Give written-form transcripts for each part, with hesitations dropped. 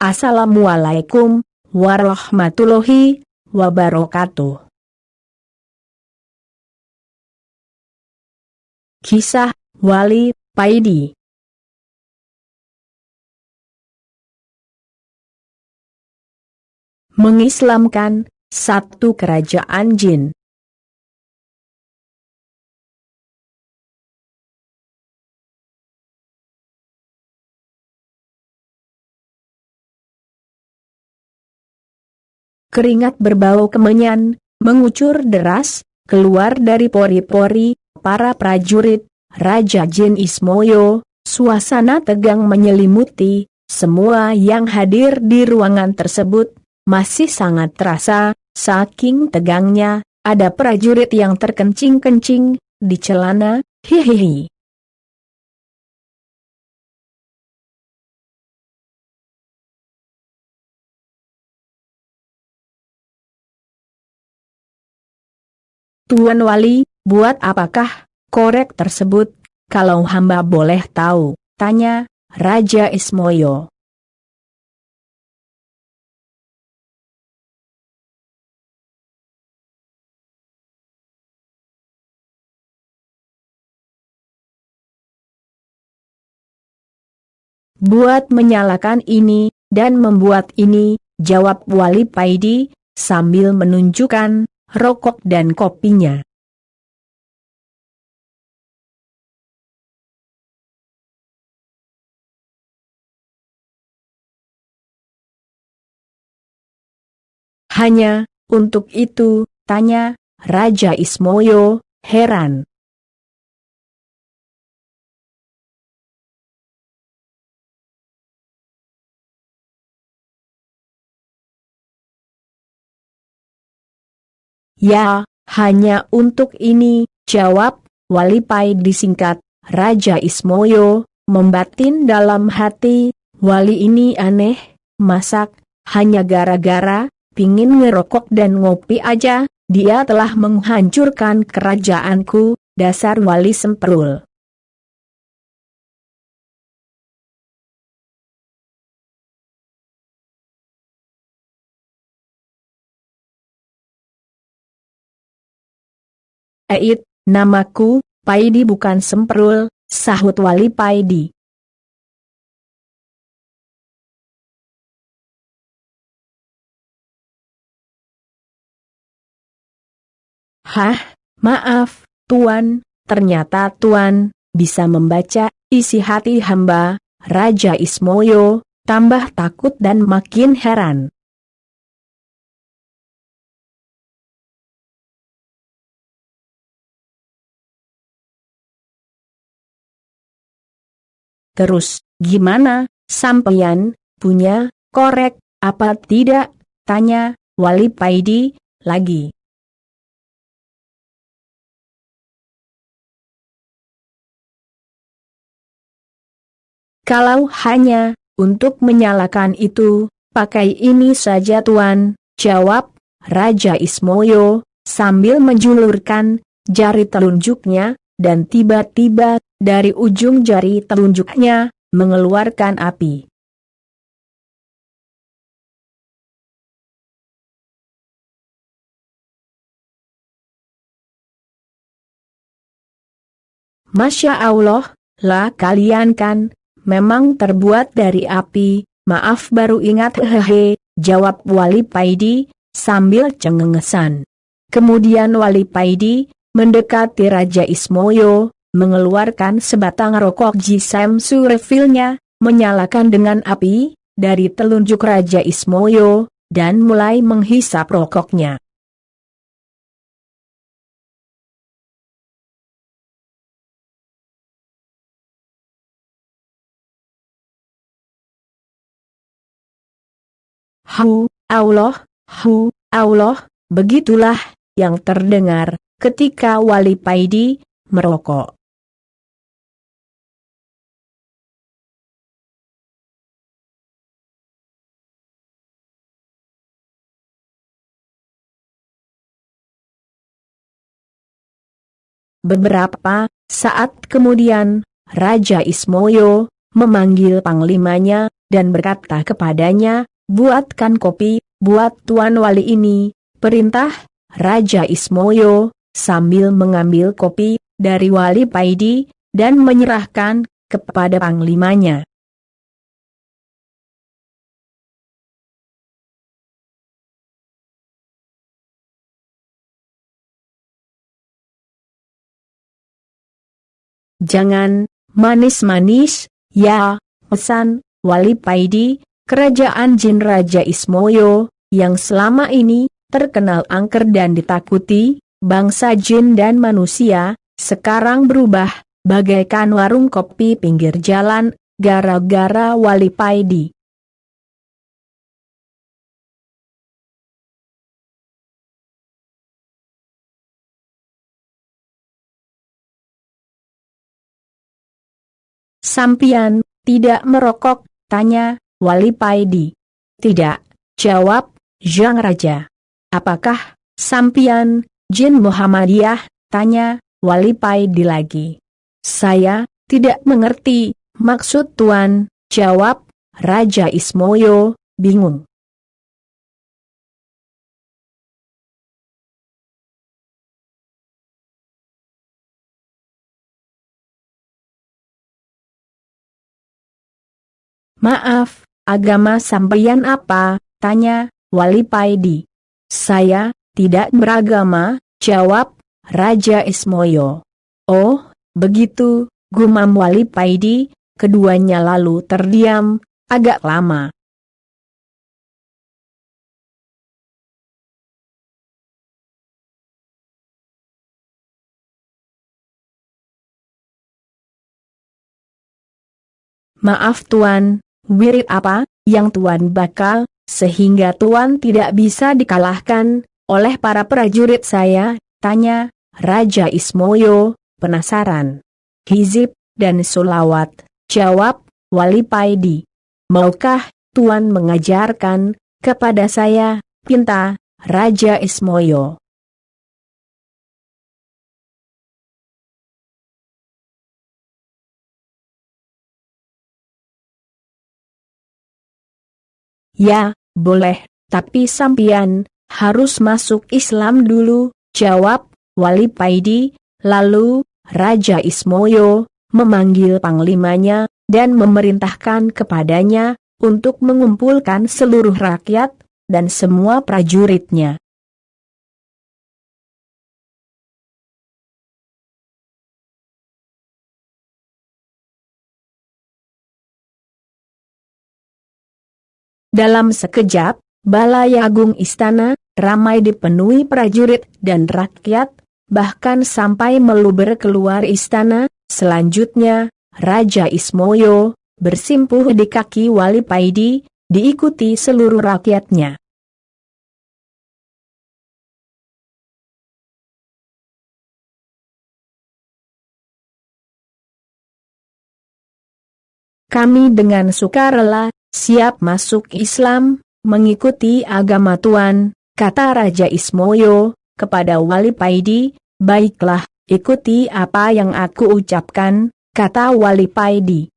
Assalamualaikum warahmatullahi wabarakatuh. Kisah Wali Paidi. Mengislamkan satu kerajaan jin. Keringat berbau kemenyan, mengucur deras, keluar dari pori-pori para prajurit Raja Jin Ismoyo. Suasana tegang menyelimuti semua yang hadir di ruangan tersebut. Masih sangat terasa, saking tegangnya, ada prajurit yang terkencing-kencing di celana, hihihi. Tuan Wali, buat apakah korek tersebut, kalau hamba boleh tahu? Tanya Raja Ismoyo. Buat menyalakan ini, dan membuat ini, jawab Wali Paidi, sambil menunjukkan rokok dan kopinya. Hanya untuk itu, tanya Raja Ismoyo, heran. Ya, hanya untuk ini, jawab Wali Paidi singkat. Raja Ismoyo membatin dalam hati, wali ini aneh, masak, hanya gara-gara pingin ngerokok dan ngopi aja, dia telah menghancurkan kerajaanku, dasar wali semprul. Namaku Paidi bukan semprul, sahut Wali Paidi. Hah, maaf, Tuan, ternyata Tuan bisa membaca isi hati hamba. Raja Ismoyo tambah takut dan makin heran. Terus, gimana, sampeyan punya korek apa tidak? Tanya Wali Paidi lagi. Kalau hanya untuk menyalakan itu, pakai ini saja Tuan, jawab Raja Ismoyo, sambil menjulurkan jari telunjuknya, dan tiba-tiba dari ujung jari telunjuknya mengeluarkan api. Masya Allah, lah kalian kan memang terbuat dari api, maaf baru ingat hehehe, jawab Wali Paidi sambil cengengesan. Kemudian Wali Paidi mendekati Raja Ismoyo, mengeluarkan sebatang rokok jisam surefilnya, menyalakan dengan api dari telunjuk Raja Ismoyo, dan mulai menghisap rokoknya. Allah, begitulah yang terdengar ketika Wali Paidi merokok. Beberapa saat kemudian, Raja Ismoyo memanggil panglimanya, dan berkata kepadanya, "Buatkan kopi buat Tuan Wali ini," perintah Raja Ismoyo, sambil mengambil kopi dari Wali Paidi dan menyerahkan kepada panglimanya. "Jangan manis-manis, ya," pesan Wali Paidi. Kerajaan Jin Raja Ismoyo, yang selama ini terkenal angker dan ditakuti bangsa jin dan manusia, sekarang berubah bagaikan warung kopi pinggir jalan, gara-gara Wali Paidi. "Sampian tidak merokok?" tanya Wali Paidi. "Tidak," jawab Zhang Raja. "Apakah sampian Jin Muhammadiyah?" tanya Wali Paidi lagi. "Saya tidak mengerti maksud Tuan," jawab Raja Ismoyo, bingung. "Maaf, agama sampeyan apa?" tanya Wali Paidi. "Saya tidak beragama," jawab Raja Ismoyo. "Oh, begitu," gumam Wali Paidi. Keduanya lalu terdiam agak lama. "Maaf Tuan, wirid apa yang Tuan bakal, sehingga Tuan tidak bisa dikalahkan oleh para prajurit saya?" tanya Raja Ismoyo, penasaran. "Hizib dan solawat," jawab Wali Paidi. "Maukah Tuan mengajarkan kepada saya?" pinta Raja Ismoyo. "Ya, boleh, tapi sampian harus masuk Islam dulu," jawab Wali Paidi. Lalu Raja Ismoyo memanggil panglimanya dan memerintahkan kepadanya untuk mengumpulkan seluruh rakyat dan semua prajuritnya. Dalam sekejap, Balai Agung istana ramai dipenuhi prajurit dan rakyat, bahkan sampai meluber keluar istana. Selanjutnya, Raja Ismoyo bersimpuh di kaki Wali Paidi, diikuti seluruh rakyatnya. "Kami dengan sukarela siap masuk Islam, mengikuti agama Tuan," kata Raja Ismoyo kepada Wali Paidi. "Baiklah, ikuti apa yang aku ucapkan," kata Wali Paidi.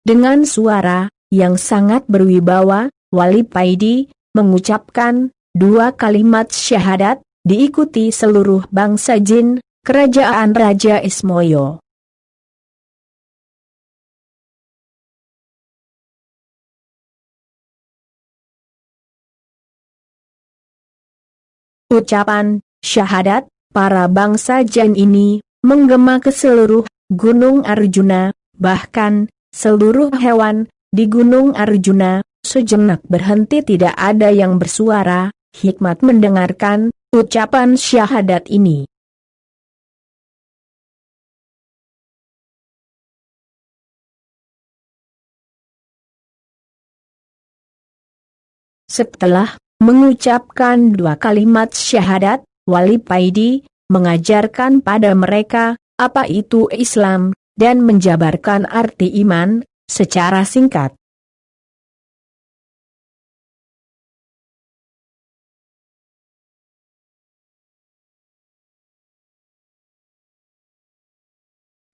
Dengan suara yang sangat berwibawa, Wali Paidi mengucapkan 2 kalimat syahadat, diikuti seluruh bangsa jin, kerajaan Raja Ismoyo. Ucapan syahadat para bangsa jin ini menggema ke seluruh Gunung Arjuna, bahkan seluruh hewan di Gunung Arjuna sejenak berhenti, tidak ada yang bersuara, hikmat mendengarkan ucapan syahadat ini. Setelah mengucapkan 2 kalimat syahadat, Wali Paidi mengajarkan pada mereka apa itu Islam dan menjabarkan arti iman secara singkat.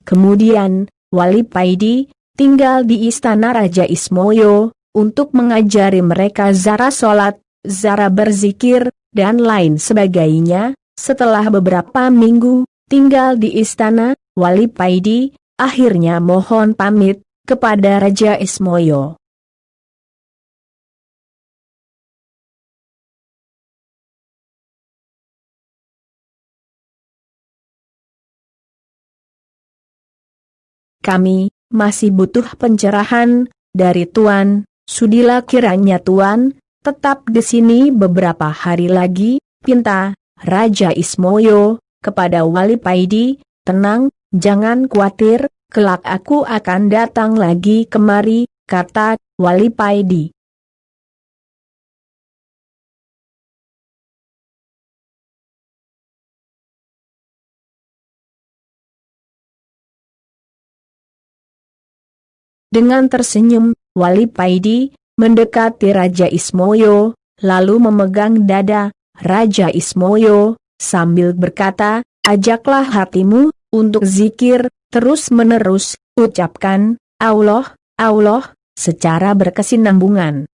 Kemudian, Wali Paidi tinggal di istana Raja Ismoyo untuk mengajari mereka cara sholat, cara berzikir, dan lain sebagainya. Setelah beberapa minggu tinggal di istana, Wali Paidi akhirnya mohon pamit kepada Raja Ismoyo. Kami masih butuh pencerahan dari Tuan. Sudilah kiranya Tuan tetap di sini beberapa hari lagi, pinta Raja Ismoyo kepada Wali Paidi. Tenang, jangan khawatir, kelak aku akan datang lagi kemari, kata Wali Paidi. Dengan tersenyum, Wali Paidi mendekati Raja Ismoyo, lalu memegang dada Raja Ismoyo, sambil berkata, ajaklah hatimu untuk zikir, terus-menerus, ucapkan, Allah, Allah, secara berkesinambungan.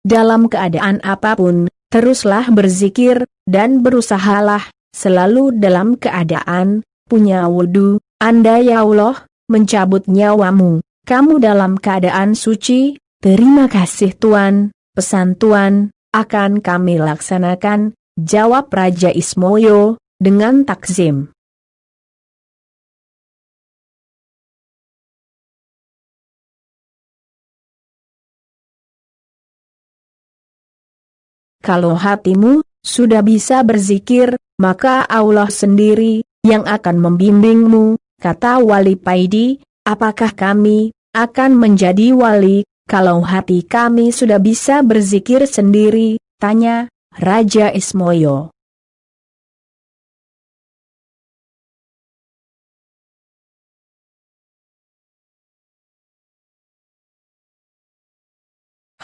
Dalam keadaan apapun, teruslah berzikir, dan berusahalah selalu dalam keadaan punya wudu. Andai Allah mencabut nyawamu, kamu dalam keadaan suci. Terima kasih Tuan, pesan Tuan akan kami laksanakan, jawab Raja Ismoyo dengan takzim. Kalau hatimu sudah bisa berzikir, maka Allah sendiri yang akan membimbingmu, kata Wali Paidi. Apakah kami akan menjadi wali kalau hati kami sudah bisa berzikir sendiri, tanya Raja Ismoyo.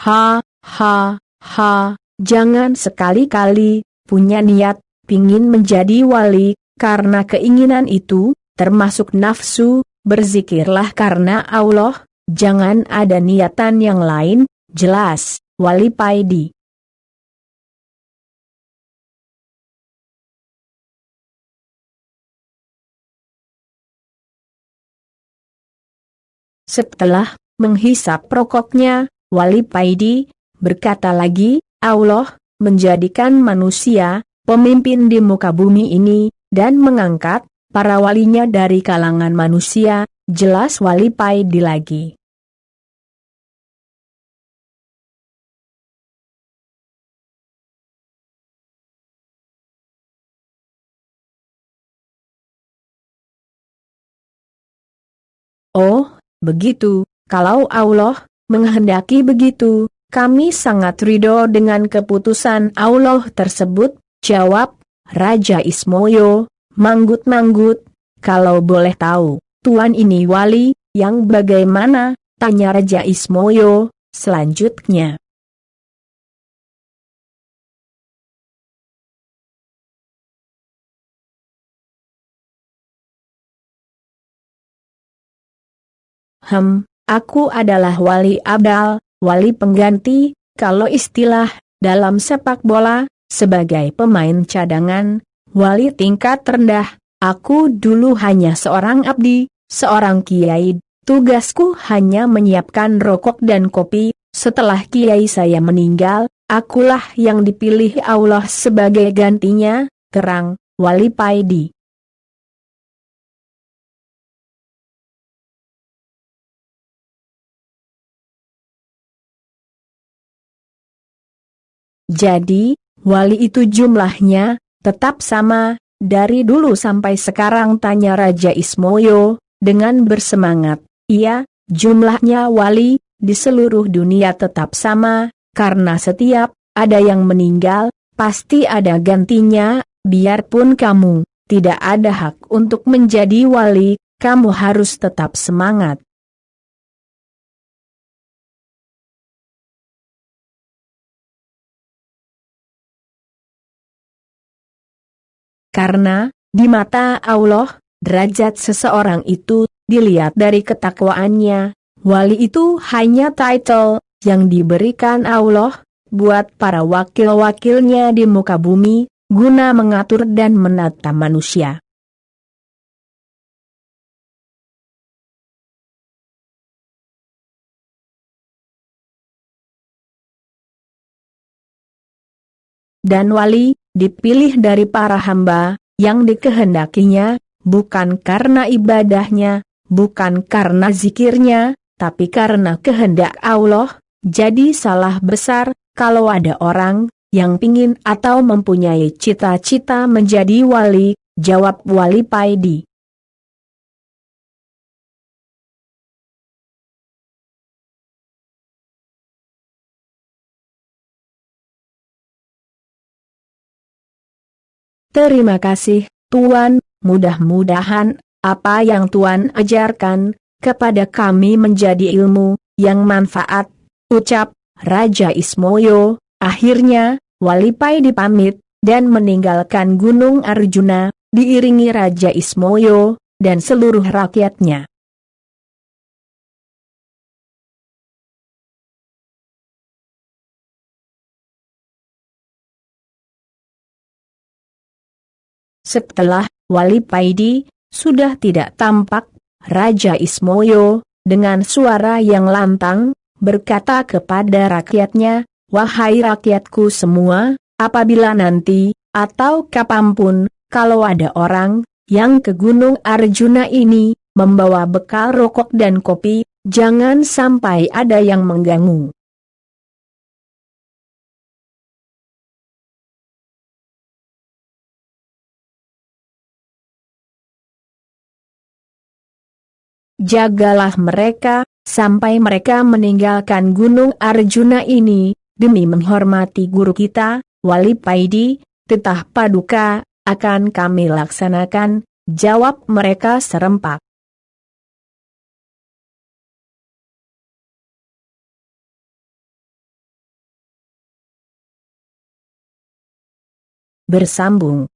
Ha, ha, ha. Jangan sekali-kali punya niat pingin menjadi wali, karena keinginan itu termasuk nafsu. Berzikirlah karena Allah, jangan ada niatan yang lain, jelas, Wali Paidi. Setelah menghisap rokoknya, Wali Paidi berkata lagi, Allah menjadikan manusia pemimpin di muka bumi ini, dan mengangkat para walinya dari kalangan manusia, jelas Wali Paidi lagi. Oh, begitu, kalau Allah menghendaki begitu, kami sangat ridho dengan keputusan Allah tersebut, jawab Raja Ismoyo, manggut-manggut. Kalau boleh tahu, Tuan ini wali yang bagaimana, tanya Raja Ismoyo selanjutnya. Aku adalah wali abdal, wali pengganti, kalau istilah dalam sepak bola, sebagai pemain cadangan, wali tingkat rendah. Aku dulu hanya seorang abdi, seorang kiai, tugasku hanya menyiapkan rokok dan kopi. Setelah kiai saya meninggal, akulah yang dipilih Allah sebagai gantinya, terang Wali Paidi. Jadi, wali itu jumlahnya tetap sama dari dulu sampai sekarang, tanya Raja Ismoyo dengan bersemangat. Iya, jumlahnya wali di seluruh dunia tetap sama, karena setiap ada yang meninggal, pasti ada gantinya. Biarpun kamu tidak ada hak untuk menjadi wali, kamu harus tetap semangat. Karena, di mata Allah, derajat seseorang itu dilihat dari ketakwaannya. Wali itu hanya title yang diberikan Allah buat para wakil-wakilnya di muka bumi, guna mengatur dan menata manusia. Dan wali dipilih dari para hamba yang dikehendakinya, bukan karena ibadahnya, bukan karena zikirnya, tapi karena kehendak Allah. Jadi salah besar kalau ada orang yang pingin atau mempunyai cita-cita menjadi wali, jawab Wali Paidi. Terima kasih, Tuan, mudah-mudahan apa yang Tuan ajarkan kepada kami menjadi ilmu yang manfaat, ucap Raja Ismoyo. Akhirnya, Wali Paidi pamit dan meninggalkan Gunung Arjuna, diiringi Raja Ismoyo dan seluruh rakyatnya. Setelah Wali Paidi sudah tidak tampak, Raja Ismoyo dengan suara yang lantang berkata kepada rakyatnya, "Wahai rakyatku semua, apabila nanti atau kapanpun kalau ada orang yang ke Gunung Arjuna ini membawa bekal rokok dan kopi, jangan sampai ada yang mengganggu. Jagalah mereka, sampai mereka meninggalkan Gunung Arjuna ini, demi menghormati guru kita, Wali Paidi, titah paduka, akan kami laksanakan," jawab mereka serempak. Bersambung.